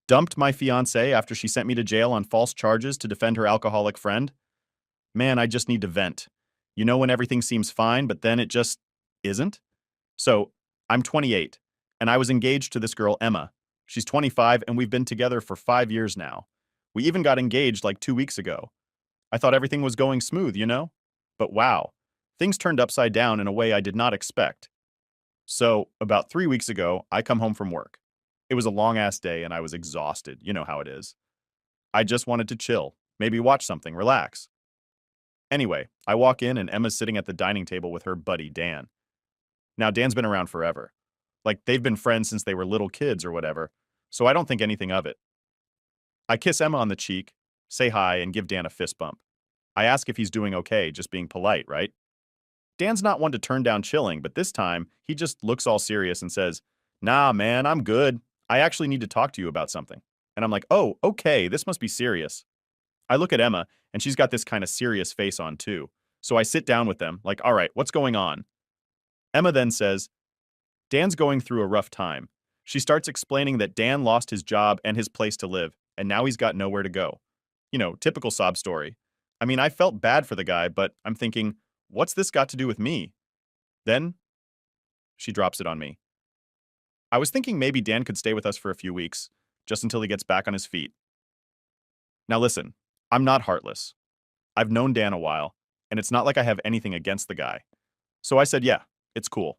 Dumped my fiancée after she sent me to jail on false charges to defend her alcoholic friend. Man, I just need to vent. You know when everything seems fine, but then it just isn't? So, I'm 28, and I was engaged to this girl, Emma. She's 25, and we've been together for 5 years now. We even got engaged like 2 weeks ago. I thought everything was going smooth, you know? But wow, things turned upside down in a way I did not expect. So, about 3 weeks ago, I come home from work. It was a long ass day, and I was exhausted. You know how it is. I just wanted to chill, maybe watch something, relax. Anyway, I walk in, and Emma's sitting at the dining table with her buddy, Dan. Now, Dan's been around forever. Like, they've been friends since they were little kids or whatever, so I don't think anything of it. I kiss Emma on the cheek, say hi, and give Dan a fist bump. I ask if he's doing okay, just being polite, right? Dan's not one to turn down chilling, but this time, he just looks all serious and says, "Nah, man, I'm good. I actually need to talk to you about something." And I'm like, "Oh, okay, this must be serious." I look at Emma, and she's got this kind of serious face on too. So I sit down with them, like, "All right, what's going on?" Emma then says, "Dan's going through a rough time." She starts explaining that Dan lost his job and his place to live, and now he's got nowhere to go. You know, typical sob story. I mean, I felt bad for the guy, but I'm thinking, what's this got to do with me? Then she drops it on me. I was thinking maybe Dan could stay with us for a few weeks, just until he gets back on his feet. Now listen, I'm not heartless. I've known Dan a while, and it's not like I have anything against the guy. So I said, yeah, it's cool.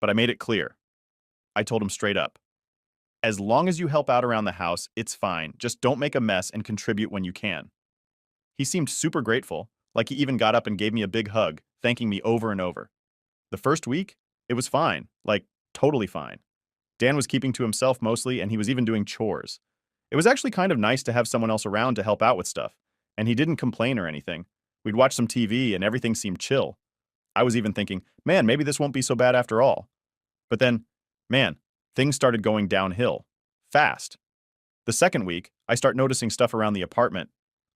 But I made it clear. I told him straight up. As long as you help out around the house, it's fine. Just don't make a mess and contribute when you can. He seemed super grateful, like he even got up and gave me a big hug, thanking me over and over. The first week, it was fine, like totally fine. Dan was keeping to himself mostly, and he was even doing chores. It was actually kind of nice to have someone else around to help out with stuff, and he didn't complain or anything. We'd watch some TV, and everything seemed chill. I was even thinking, man, maybe this won't be so bad after all. But then, man, things started going downhill. Fast. The second week, I start noticing stuff around the apartment.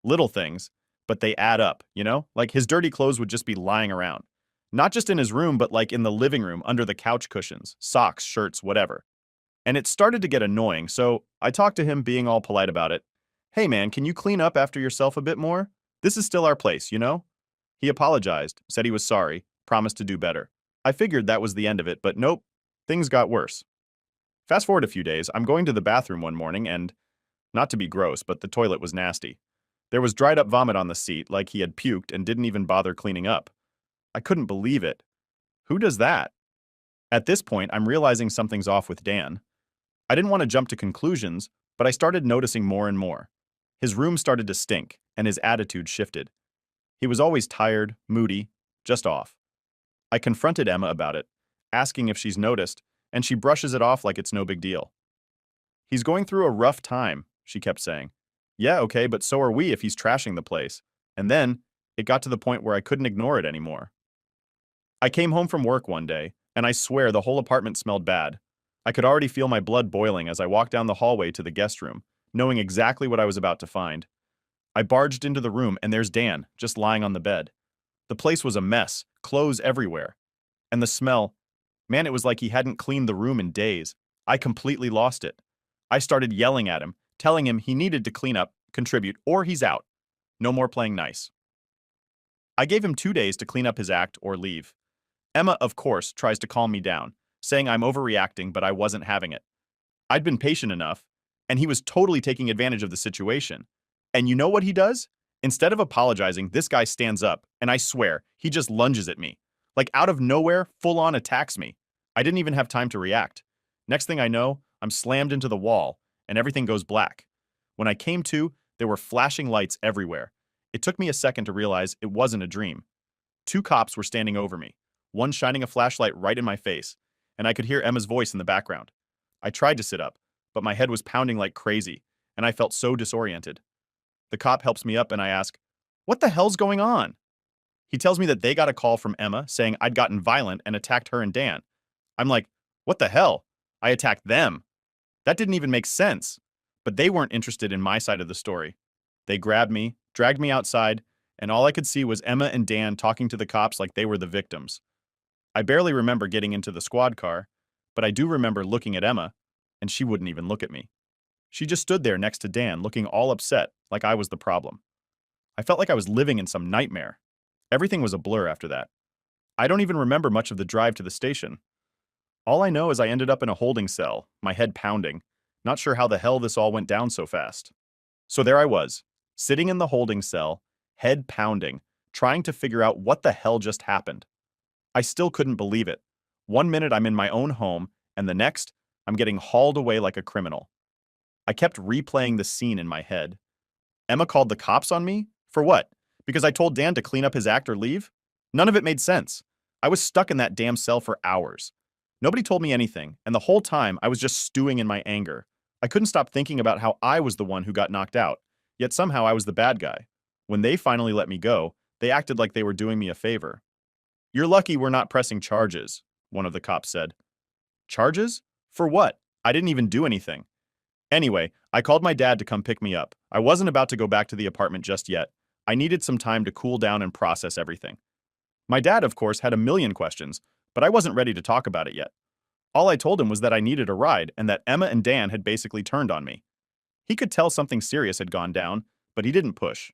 Little things, but they add up, you know? Like his dirty clothes would just be lying around. Not just in his room, but like in the living room, under the couch cushions, socks, shirts, whatever. And it started to get annoying, so I talked to him, being all polite about it. Hey man, can you clean up after yourself a bit more? This is still our place, you know? He apologized, said he was sorry, promised to do better. I figured that was the end of it, but nope, things got worse. Fast forward a few days, I'm going to the bathroom one morning and, not to be gross, but the toilet was nasty. There was dried up vomit on the seat, like he had puked and didn't even bother cleaning up. I couldn't believe it. Who does that? At this point, I'm realizing something's off with Dan. I didn't want to jump to conclusions, but I started noticing more and more. His room started to stink, and his attitude shifted. He was always tired, moody, just off. I confronted Emma about it, asking if she's noticed, and she brushes it off like it's no big deal. He's going through a rough time, she kept saying. Yeah, okay, but so are we if he's trashing the place. And then, it got to the point where I couldn't ignore it anymore. I came home from work one day, and I swear the whole apartment smelled bad. I could already feel my blood boiling as I walked down the hallway to the guest room, knowing exactly what I was about to find. I barged into the room, and there's Dan, just lying on the bed. The place was a mess, clothes everywhere. And the smell, man, it was like he hadn't cleaned the room in days. I completely lost it. I started yelling at him, telling him he needed to clean up, contribute, or he's out. No more playing nice. I gave him 2 days to clean up his act or leave. Emma, of course, tries to calm me down, saying I'm overreacting, but I wasn't having it. I'd been patient enough, and he was totally taking advantage of the situation. And you know what he does? Instead of apologizing, this guy stands up, and I swear, he just lunges at me. Like out of nowhere, full-on attacks me. I didn't even have time to react. Next thing I know, I'm slammed into the wall, and everything goes black. When I came to, there were flashing lights everywhere. It took me a second to realize it wasn't a dream. 2 cops were standing over me, one shining a flashlight right in my face, and I could hear Emma's voice in the background. I tried to sit up, but my head was pounding like crazy, and I felt so disoriented. The cop helps me up, and I ask, "What the hell's going on?" He tells me that they got a call from Emma saying I'd gotten violent and attacked her and Dan. I'm like, what the hell? I attacked them. That didn't even make sense. But they weren't interested in my side of the story. They grabbed me, dragged me outside, and all I could see was Emma and Dan talking to the cops like they were the victims. I barely remember getting into the squad car, but I do remember looking at Emma, and she wouldn't even look at me. She just stood there next to Dan, looking all upset, like I was the problem. I felt like I was living in some nightmare. Everything was a blur after that. I don't even remember much of the drive to the station. All I know is I ended up in a holding cell, my head pounding, not sure how the hell this all went down so fast. So there I was, sitting in the holding cell, head pounding, trying to figure out what the hell just happened. I still couldn't believe it. One minute I'm in my own home, and the next, I'm getting hauled away like a criminal. I kept replaying the scene in my head. Emma called the cops on me? For what? Because I told Dan to clean up his act or leave? None of it made sense. I was stuck in that damn cell for hours. Nobody told me anything, and the whole time I was just stewing in my anger. I couldn't stop thinking about how I was the one who got knocked out, yet somehow I was the bad guy. When they finally let me go, they acted like they were doing me a favor. "You're lucky we're not pressing charges," one of the cops said. Charges? For what? I didn't even do anything. Anyway, I called my dad to come pick me up. I wasn't about to go back to the apartment just yet. I needed some time to cool down and process everything. My dad, of course, had a million questions, but I wasn't ready to talk about it yet. All I told him was that I needed a ride and that Emma and Dan had basically turned on me. He could tell something serious had gone down, but he didn't push.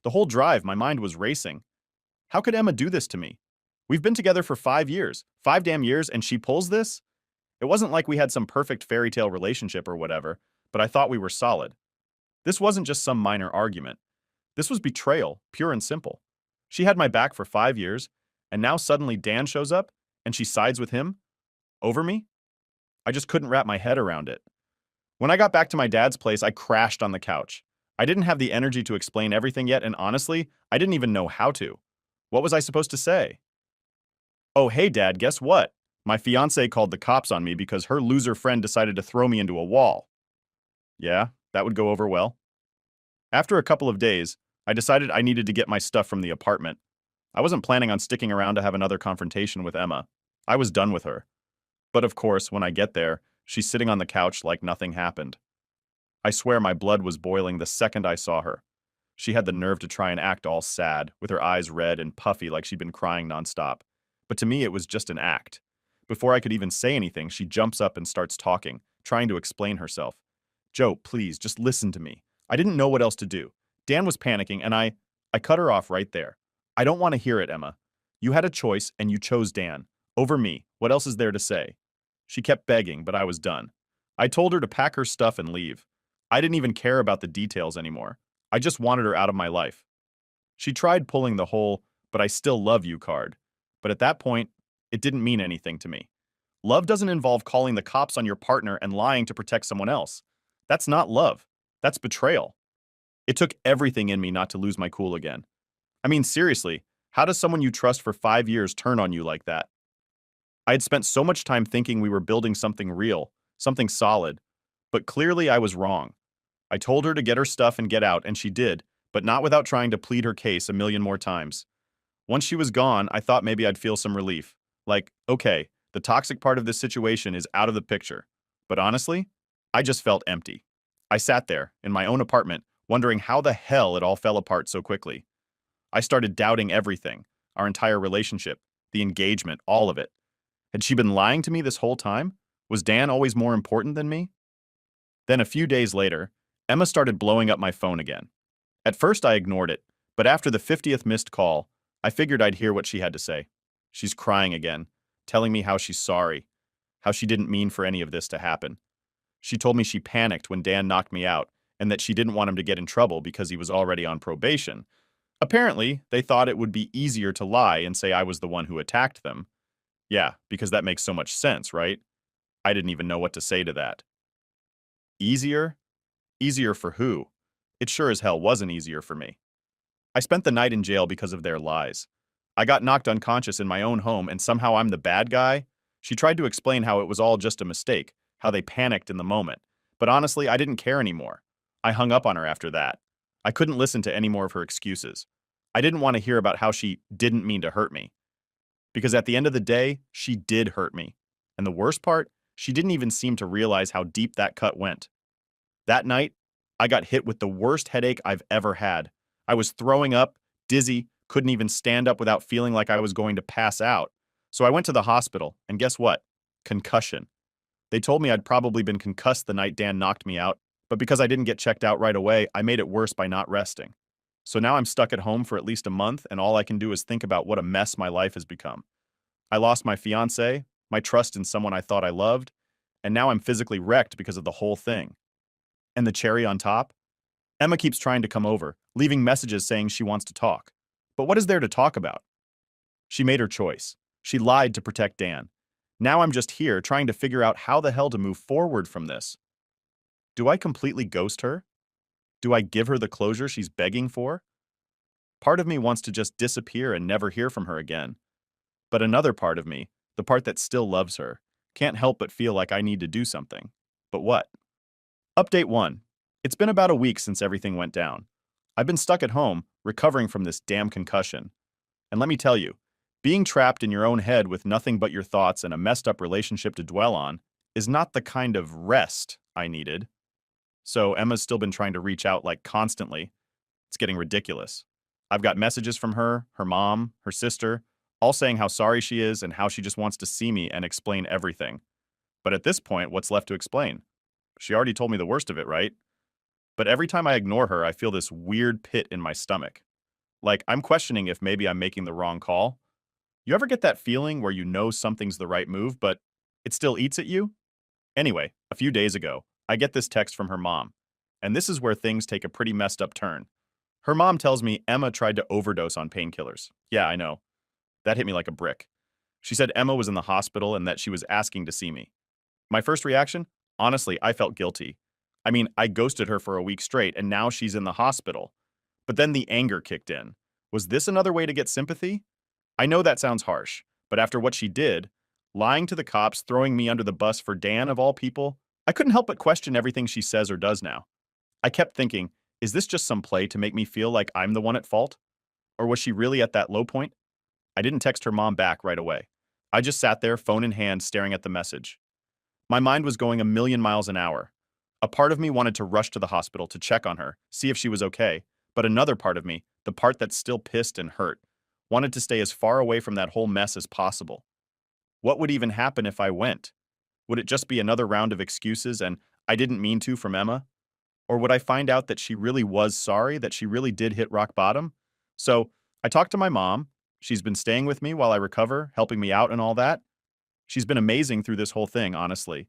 The whole drive, my mind was racing. How could Emma do this to me? We've been together for 5 years, 5 damn years, and she pulls this? It wasn't like we had some perfect fairy tale relationship or whatever, but I thought we were solid. This wasn't just some minor argument. This was betrayal, pure and simple. She had my back for 5 years, and now suddenly Dan shows up, and she sides with him? Over me? I just couldn't wrap my head around it. When I got back to my dad's place, I crashed on the couch. I didn't have the energy to explain everything yet, and honestly, I didn't even know how to. What was I supposed to say? "Oh, hey, Dad, guess what? My fiancée called the cops on me because her loser friend decided to throw me into a wall." Yeah, that would go over well. After a couple of days, I decided I needed to get my stuff from the apartment. I wasn't planning on sticking around to have another confrontation with Emma. I was done with her. But of course, when I get there, she's sitting on the couch like nothing happened. I swear my blood was boiling the second I saw her. She had the nerve to try and act all sad, with her eyes red and puffy like she'd been crying nonstop. But to me, it was just an act. Before I could even say anything, she jumps up and starts talking, trying to explain herself. "Joe, please, just listen to me. I didn't know what else to do. Dan was panicking, and I cut her off right there. I don't want to hear it, Emma. You had a choice, and you chose Dan. Over me. What else is there to say?" She kept begging, but I was done. I told her to pack her stuff and leave. I didn't even care about the details anymore. I just wanted her out of my life. She tried pulling the whole, "but I still love you" card. But at that point, it didn't mean anything to me. Love doesn't involve calling the cops on your partner and lying to protect someone else. That's not love. That's betrayal. It took everything in me not to lose my cool again. I mean, seriously, how does someone you trust for 5 years turn on you like that? I had spent so much time thinking we were building something real, something solid, but clearly I was wrong. I told her to get her stuff and get out, and she did, but not without trying to plead her case a million more times. Once she was gone, I thought maybe I'd feel some relief. Like, okay, the toxic part of this situation is out of the picture. But honestly, I just felt empty. I sat there, in my own apartment, wondering how the hell it all fell apart so quickly. I started doubting everything, our entire relationship, the engagement, all of it. Had she been lying to me this whole time? Was Dan always more important than me? Then a few days later, Emma started blowing up my phone again. At first I ignored it, but after the 50th missed call, I figured I'd hear what she had to say. She's crying again, telling me how she's sorry, how she didn't mean for any of this to happen. She told me she panicked when Dan knocked me out and that she didn't want him to get in trouble because he was already on probation. Apparently, they thought it would be easier to lie and say I was the one who attacked them. Yeah, because that makes so much sense, right? I didn't even know what to say to that. Easier? Easier for who? It sure as hell wasn't easier for me. I spent the night in jail because of their lies. I got knocked unconscious in my own home, and somehow I'm the bad guy? She tried to explain how it was all just a mistake, how they panicked in the moment. But honestly, I didn't care anymore. I hung up on her after that. I couldn't listen to any more of her excuses. I didn't want to hear about how she didn't mean to hurt me. Because at the end of the day, she did hurt me. And the worst part, she didn't even seem to realize how deep that cut went. That night, I got hit with the worst headache I've ever had. I was throwing up, dizzy, couldn't even stand up without feeling like I was going to pass out. So I went to the hospital, and guess what? Concussion. They told me I'd probably been concussed the night Dan knocked me out, But because I didn't get checked out right away, I made it worse by not resting. So now I'm stuck at home for at least a month, and all I can do is think about what a mess my life has become. I lost my fiancée, my trust in someone I thought I loved, and now I'm physically wrecked because of the whole thing. And the cherry on top? Emma keeps trying to come over, leaving messages saying she wants to talk. But what is there to talk about? She made her choice. She lied to protect Dan. Now I'm just here trying to figure out how the hell to move forward from this. Do I completely ghost her? Do I give her the closure she's begging for? Part of me wants to just disappear and never hear from her again. But another part of me, the part that still loves her, can't help but feel like I need to do something. But what? Update 1. It's been about a week since everything went down. I've been stuck at home, recovering from this damn concussion. And let me tell you, being trapped in your own head with nothing but your thoughts and a messed up relationship to dwell on is not the kind of rest I needed. So Emma's still been trying to reach out like constantly. It's getting ridiculous. I've got messages from her, her mom, her sister, all saying how sorry she is and how she just wants to see me and explain everything. But at this point, what's left to explain? She already told me the worst of it, right? But every time I ignore her, I feel this weird pit in my stomach. Like I'm questioning if maybe I'm making the wrong call. You ever get that feeling where you know something's the right move, but it still eats at you? Anyway, a few days ago, I get this text from her mom. And this is where things take a pretty messed up turn. Her mom tells me Emma tried to overdose on painkillers. Yeah, I know. That hit me like a brick. She said Emma was in the hospital and that she was asking to see me. My first reaction? Honestly, I felt guilty. I mean, I ghosted her for a week straight and now she's in the hospital. But then the anger kicked in. Was this another way to get sympathy? I know that sounds harsh, but after what she did, lying to the cops, throwing me under the bus for Dan of all people, I couldn't help but question everything she says or does now. I kept thinking, is this just some play to make me feel like I'm the one at fault? Or was she really at that low point? I didn't text her mom back right away. I just sat there, phone in hand, staring at the message. My mind was going a million miles an hour. A part of me wanted to rush to the hospital to check on her, see if she was okay, but another part of me, the part that's still pissed and hurt, wanted to stay as far away from that whole mess as possible. What would even happen if I went? Would it just be another round of excuses and I didn't mean to from Emma? Or would I find out that she really was sorry, that she really did hit rock bottom? So I talked to my mom. She's been staying with me while I recover, helping me out and all that. She's been amazing through this whole thing, honestly.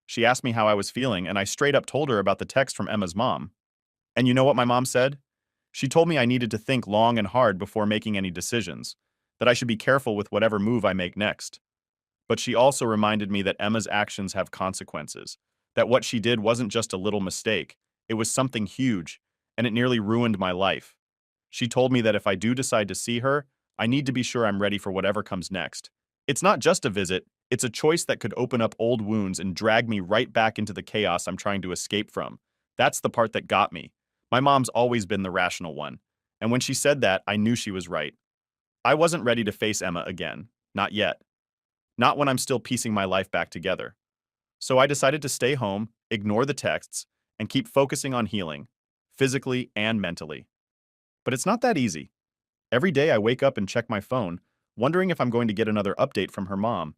She asked me how I was feeling, and I straight up told her about the text from Emma's mom. And you know what my mom said? She told me I needed to think long and hard before making any decisions, that I should be careful with whatever move I make next. But she also reminded me that Emma's actions have consequences, that what she did wasn't just a little mistake, it was something huge, and it nearly ruined my life. She told me that if I do decide to see her, I need to be sure I'm ready for whatever comes next. It's not just a visit, it's a choice that could open up old wounds and drag me right back into the chaos I'm trying to escape from. That's the part that got me. My mom's always been the rational one, and when she said that, I knew she was right. I wasn't ready to face Emma again. Not yet. Not when I'm still piecing my life back together. So I decided to stay home, ignore the texts, and keep focusing on healing, physically and mentally. But it's not that easy. Every day I wake up and check my phone, wondering if I'm going to get another update from her mom,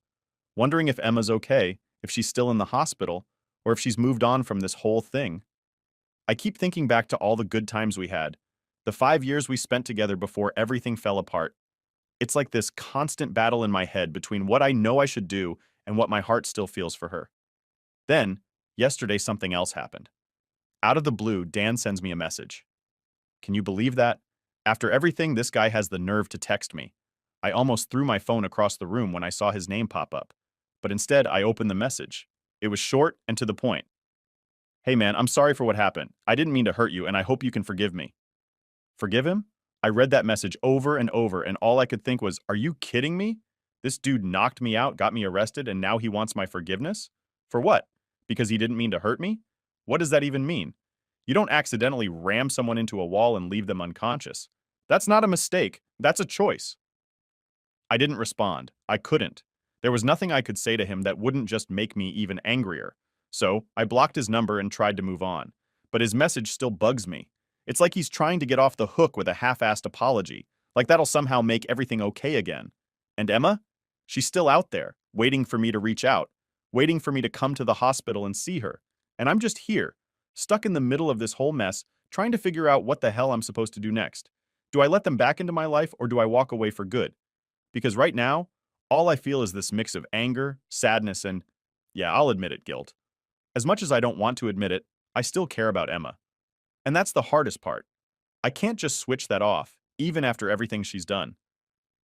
wondering if Emma's okay, if she's still in the hospital, or if she's moved on from this whole thing. I keep thinking back to all the good times we had, the 5 years we spent together before everything fell apart. It's like this constant battle in my head between what I know I should do and what my heart still feels for her. Then, yesterday something else happened. Out of the blue, Dan sends me a message. Can you believe that? After everything, this guy has the nerve to text me. I almost threw my phone across the room when I saw his name pop up. But instead, I opened the message. It was short and to the point. Hey man, I'm sorry for what happened. I didn't mean to hurt you and I hope you can forgive me. Forgive him? I read that message over and over and all I could think was, are you kidding me? This dude knocked me out, got me arrested, and now he wants my forgiveness? For what? Because he didn't mean to hurt me? What does that even mean? You don't accidentally ram someone into a wall and leave them unconscious. That's not a mistake. That's a choice. I didn't respond. I couldn't. There was nothing I could say to him that wouldn't just make me even angrier. So I blocked his number and tried to move on. But his message still bugs me. It's like he's trying to get off the hook with a half-assed apology, like that'll somehow make everything okay again. And Emma? She's still out there, waiting for me to reach out, waiting for me to come to the hospital and see her. And I'm just here, stuck in the middle of this whole mess, trying to figure out what the hell I'm supposed to do next. Do I let them back into my life or do I walk away for good? Because right now, all I feel is this mix of anger, sadness, and, yeah, I'll admit it, guilt. As much as I don't want to admit it, I still care about Emma. And that's the hardest part. I can't just switch that off, even after everything she's done.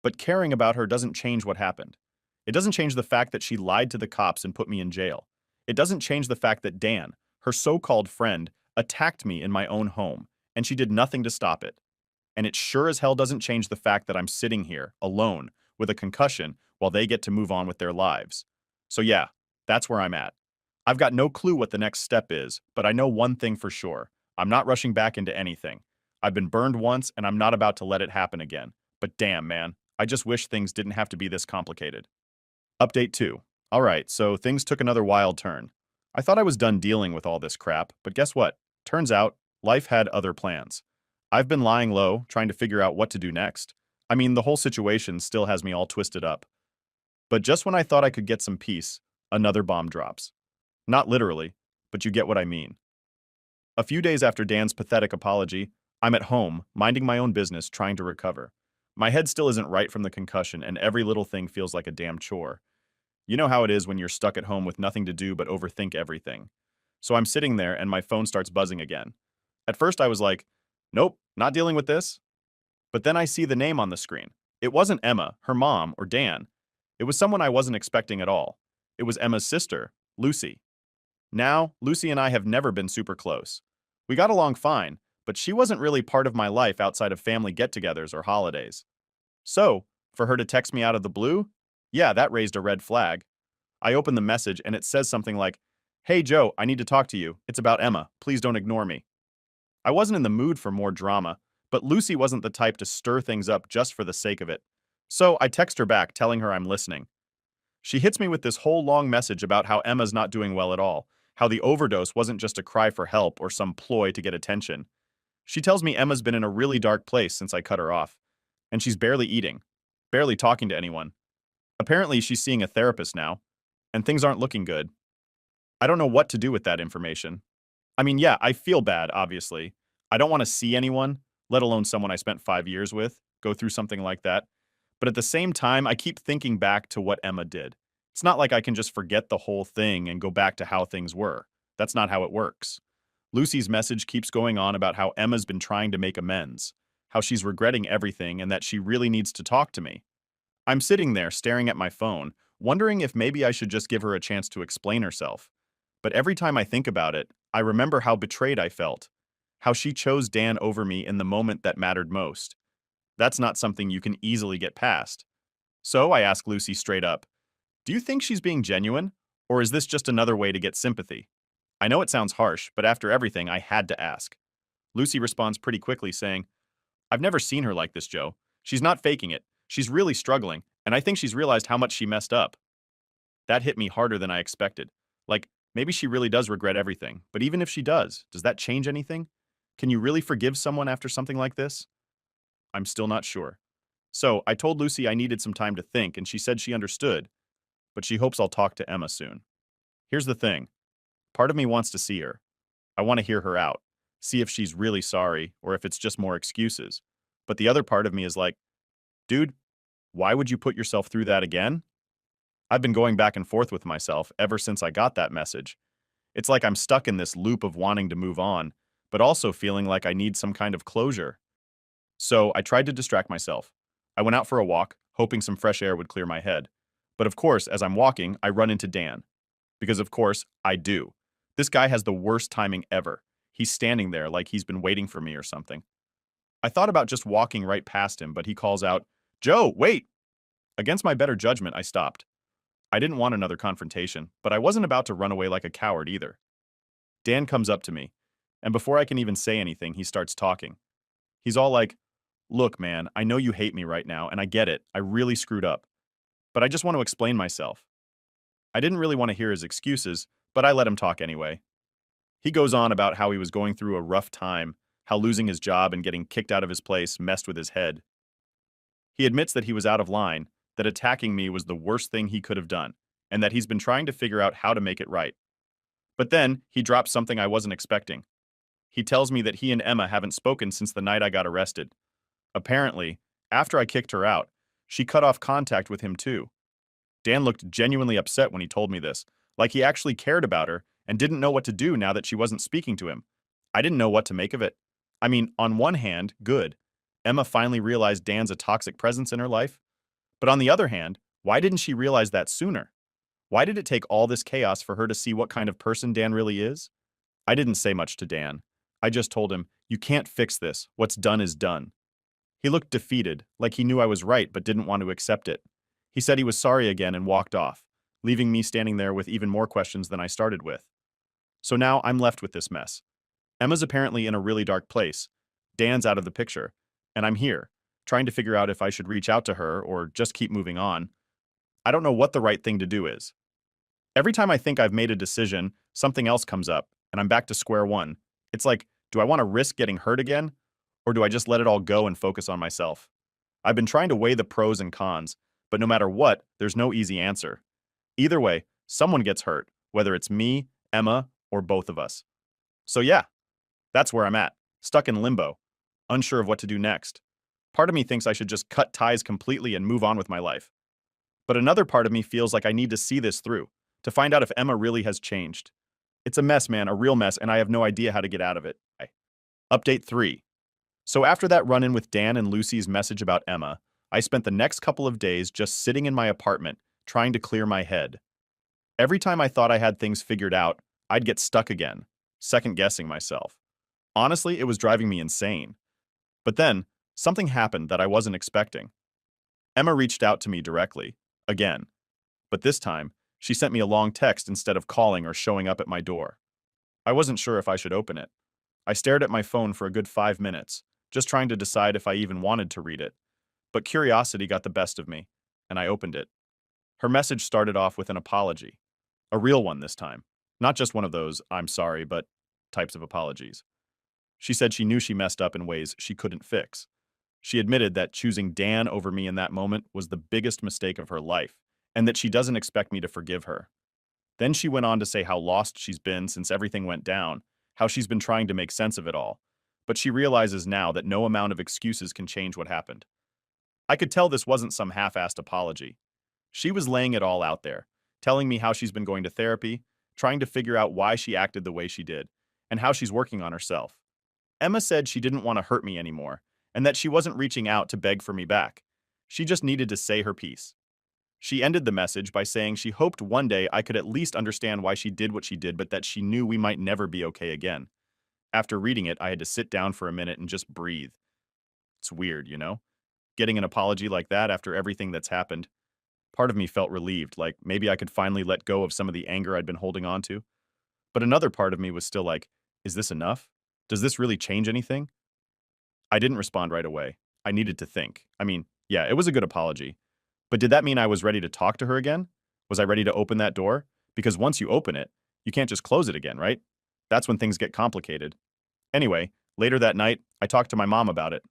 But caring about her doesn't change what happened. It doesn't change the fact that she lied to the cops and put me in jail. It doesn't change the fact that Dan, her so-called friend, attacked me in my own home, and she did nothing to stop it. And it sure as hell doesn't change the fact that I'm sitting here, alone, with a concussion, while they get to move on with their lives. So yeah, that's where I'm at. I've got no clue what the next step is, but I know one thing for sure. I'm not rushing back into anything. I've been burned once, and I'm not about to let it happen again. But damn, man, I just wish things didn't have to be this complicated. Update 2. Alright, so things took another wild turn. I thought I was done dealing with all this crap, but guess what? Turns out, life had other plans. I've been lying low, trying to figure out what to do next. I mean, the whole situation still has me all twisted up. But just when I thought I could get some peace, another bomb drops. Not literally, but you get what I mean. A few days after Dan's pathetic apology, I'm at home, minding my own business, trying to recover. My head still isn't right from the concussion, and every little thing feels like a damn chore. You know how it is when you're stuck at home with nothing to do but overthink everything. So I'm sitting there and my phone starts buzzing again. At first I was like, nope, not dealing with this. But then I see the name on the screen. It wasn't Emma, her mom, or Dan. It was someone I wasn't expecting at all. It was Emma's sister, Lucy. Now, Lucy and I have never been super close. We got along fine, but she wasn't really part of my life outside of family get-togethers or holidays. So, for her to text me out of the blue, yeah, that raised a red flag. I open the message and it says something like, "Hey Joe, I need to talk to you. It's about Emma. Please don't ignore me." I wasn't in the mood for more drama, but Lucy wasn't the type to stir things up just for the sake of it. So I text her back telling her I'm listening. She hits me with this whole long message about how Emma's not doing well at all, how the overdose wasn't just a cry for help or some ploy to get attention. She tells me Emma's been in a really dark place since I cut her off, and she's barely eating, barely talking to anyone. Apparently, she's seeing a therapist now, and things aren't looking good. I don't know what to do with that information. I mean, yeah, I feel bad, obviously. I don't want to see anyone, let alone someone I spent 5 years with, go through something like that. But at the same time, I keep thinking back to what Emma did. It's not like I can just forget the whole thing and go back to how things were. That's not how it works. Lucy's message keeps going on about how Emma's been trying to make amends, how she's regretting everything and that she really needs to talk to me. I'm sitting there staring at my phone, wondering if maybe I should just give her a chance to explain herself. But every time I think about it, I remember how betrayed I felt, how she chose Dan over me in the moment that mattered most. That's not something you can easily get past. So I ask Lucy straight up, "Do you think she's being genuine? Or is this just another way to get sympathy?" I know it sounds harsh, but after everything, I had to ask. Lucy responds pretty quickly, saying, "I've never seen her like this, Joe. She's not faking it. She's really struggling, and I think she's realized how much she messed up." That hit me harder than I expected. Like, maybe she really does regret everything, but even if she does that change anything? Can you really forgive someone after something like this? I'm still not sure. So I told Lucy I needed some time to think, and she said she understood, but she hopes I'll talk to Emma soon. Here's the thing. Part of me wants to see her. I want to hear her out, see if she's really sorry or if it's just more excuses. But the other part of me is like, dude, why would you put yourself through that again? I've been going back and forth with myself ever since I got that message. It's like I'm stuck in this loop of wanting to move on, but also feeling like I need some kind of closure. So I tried to distract myself. I went out for a walk, hoping some fresh air would clear my head. But of course, as I'm walking, I run into Dan. Because of course, I do. This guy has the worst timing ever. He's standing there like he's been waiting for me or something. I thought about just walking right past him, but he calls out, "Joe, wait!" Against my better judgment, I stopped. I didn't want another confrontation, but I wasn't about to run away like a coward either. Dan comes up to me, and before I can even say anything, he starts talking. He's all like, "Look, man, I know you hate me right now, and I get it. I really screwed up. But I just want to explain myself." I didn't really want to hear his excuses, but I let him talk anyway. He goes on about how he was going through a rough time, how losing his job and getting kicked out of his place messed with his head. He admits that he was out of line, that attacking me was the worst thing he could have done, and that he's been trying to figure out how to make it right. But then, he drops something I wasn't expecting. He tells me that he and Emma haven't spoken since the night I got arrested. Apparently, after I kicked her out, she cut off contact with him too. Dan looked genuinely upset when he told me this, like he actually cared about her and didn't know what to do now that she wasn't speaking to him. I didn't know what to make of it. I mean, on one hand, good. Emma finally realized Dan's a toxic presence in her life. But on the other hand, why didn't she realize that sooner? Why did it take all this chaos for her to see what kind of person Dan really is? I didn't say much to Dan. I just told him, "You can't fix this. What's done is done." He looked defeated, like he knew I was right but didn't want to accept it. He said he was sorry again and walked off, leaving me standing there with even more questions than I started with. So now I'm left with this mess. Emma's apparently in a really dark place. Dan's out of the picture. And I'm here, trying to figure out if I should reach out to her or just keep moving on. I don't know what the right thing to do is. Every time I think I've made a decision, something else comes up, and I'm back to square one. It's like, do I want to risk getting hurt again? Or do I just let it all go and focus on myself? I've been trying to weigh the pros and cons, but no matter what, there's no easy answer. Either way, someone gets hurt, whether it's me, Emma, or both of us. So yeah, that's where I'm at, stuck in limbo, unsure of what to do next. Part of me thinks I should just cut ties completely and move on with my life. But another part of me feels like I need to see this through, to find out if Emma really has changed. It's a mess, man, a real mess, and I have no idea how to get out of it. Update 3. So after that run-in with Dan and Lucy's message about Emma, I spent the next couple of days just sitting in my apartment, trying to clear my head. Every time I thought I had things figured out, I'd get stuck again, second-guessing myself. Honestly, it was driving me insane. But then, something happened that I wasn't expecting. Emma reached out to me directly, again. But this time, she sent me a long text instead of calling or showing up at my door. I wasn't sure if I should open it. I stared at my phone for a good 5 minutes, just trying to decide if I even wanted to read it. But curiosity got the best of me, and I opened it. Her message started off with an apology. A real one this time. Not just one of those, "I'm sorry, but" types of apologies. She said she knew she messed up in ways she couldn't fix. She admitted that choosing Dan over me in that moment was the biggest mistake of her life, and that she doesn't expect me to forgive her. Then she went on to say how lost she's been since everything went down, how she's been trying to make sense of it all. But she realizes now that no amount of excuses can change what happened. I could tell this wasn't some half-assed apology. She was laying it all out there, telling me how she's been going to therapy, trying to figure out why she acted the way she did, and how she's working on herself. Emma said she didn't want to hurt me anymore, and that she wasn't reaching out to beg for me back. She just needed to say her piece. She ended the message by saying she hoped one day I could at least understand why she did what she did, but that she knew we might never be okay again. After reading it, I had to sit down for a minute and just breathe. It's weird, you know? Getting an apology like that after everything that's happened. Part of me felt relieved, like maybe I could finally let go of some of the anger I'd been holding on to. But another part of me was still like, is this enough? Does this really change anything? I didn't respond right away. I needed to think. I mean, yeah, it was a good apology. But did that mean I was ready to talk to her again? Was I ready to open that door? Because once you open it, you can't just close it again, right? That's when things get complicated. Anyway, later that night, I talked to my mom about it.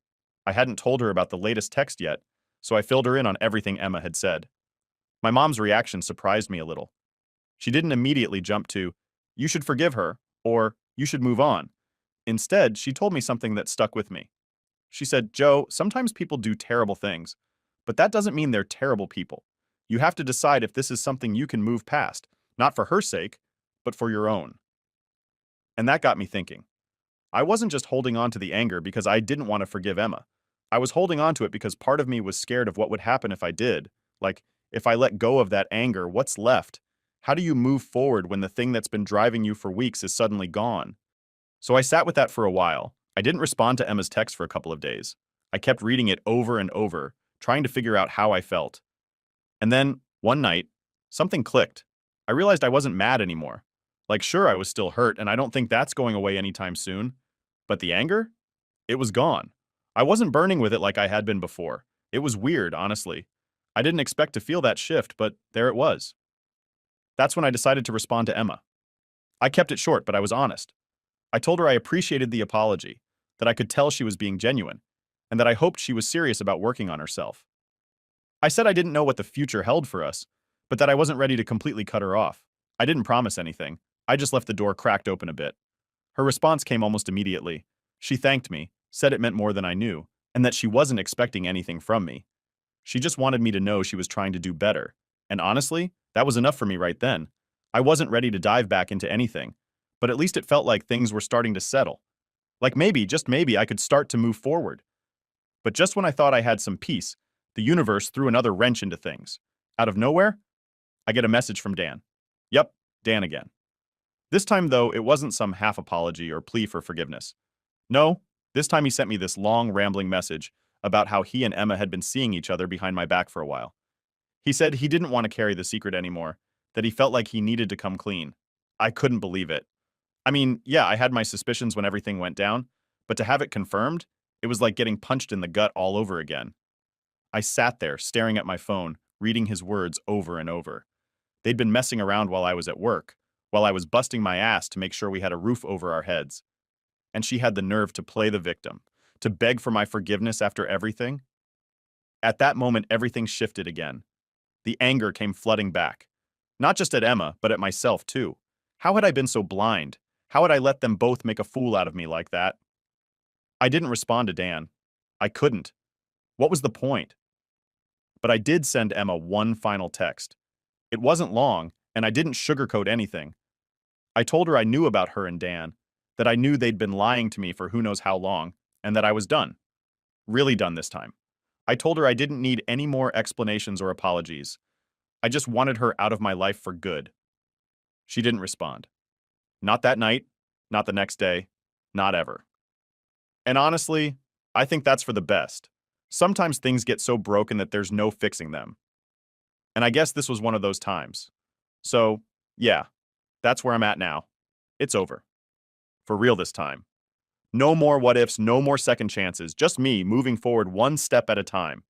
I hadn't told her about the latest text yet, so I filled her in on everything Emma had said. My mom's reaction surprised me a little. She didn't immediately jump to, "You should forgive her," or "You should move on." Instead, she told me something that stuck with me. She said, "Joe, sometimes people do terrible things, but that doesn't mean they're terrible people. You have to decide if this is something you can move past, not for her sake, but for your own." And that got me thinking. I wasn't just holding on to the anger because I didn't want to forgive Emma. I was holding on to it because part of me was scared of what would happen if I did. Like, if I let go of that anger, what's left? How do you move forward when the thing that's been driving you for weeks is suddenly gone? So I sat with that for a while. I didn't respond to Emma's text for a couple of days. I kept reading it over and over, trying to figure out how I felt. And then, one night, something clicked. I realized I wasn't mad anymore. Like, sure, I was still hurt, and I don't think that's going away anytime soon. But the anger? It was gone. I wasn't burning with it like I had been before. It was weird, honestly. I didn't expect to feel that shift, but there it was. That's when I decided to respond to Emma. I kept it short, but I was honest. I told her I appreciated the apology, that I could tell she was being genuine, and that I hoped she was serious about working on herself. I said I didn't know what the future held for us, but that I wasn't ready to completely cut her off. I didn't promise anything, I just left the door cracked open a bit. Her response came almost immediately. She thanked me, said it meant more than I knew, and that she wasn't expecting anything from me. She just wanted me to know she was trying to do better. And honestly, that was enough for me right then. I wasn't ready to dive back into anything, but at least it felt like things were starting to settle. Like maybe, just maybe, I could start to move forward. But just when I thought I had some peace, the universe threw another wrench into things. Out of nowhere, I get a message from Dan. Yep, Dan again. This time, though, it wasn't some half apology or plea for forgiveness. No, this time he sent me this long, rambling message about how he and Emma had been seeing each other behind my back for a while. He said he didn't want to carry the secret anymore, that he felt like he needed to come clean. I couldn't believe it. I mean, yeah, I had my suspicions when everything went down, but to have it confirmed, it was like getting punched in the gut all over again. I sat there, staring at my phone, reading his words over and over. They'd been messing around while I was at work, while I was busting my ass to make sure we had a roof over our heads. And she had the nerve to play the victim, to beg for my forgiveness after everything. At that moment, everything shifted again. The anger came flooding back. Not just at Emma, but at myself, too. How had I been so blind? How had I let them both make a fool out of me like that? I didn't respond to Dan. I couldn't. What was the point? But I did send Emma one final text. It wasn't long, and I didn't sugarcoat anything. I told her I knew about her and Dan, that I knew they'd been lying to me for who knows how long, and that I was done. Really done this time. I told her I didn't need any more explanations or apologies. I just wanted her out of my life for good. She didn't respond. Not that night, not the next day, not ever. And honestly, I think that's for the best. Sometimes things get so broken that there's no fixing them. And I guess this was one of those times. So, yeah, that's where I'm at now. It's over. For real this time. No more what ifs, no more second chances, just me moving forward one step at a time.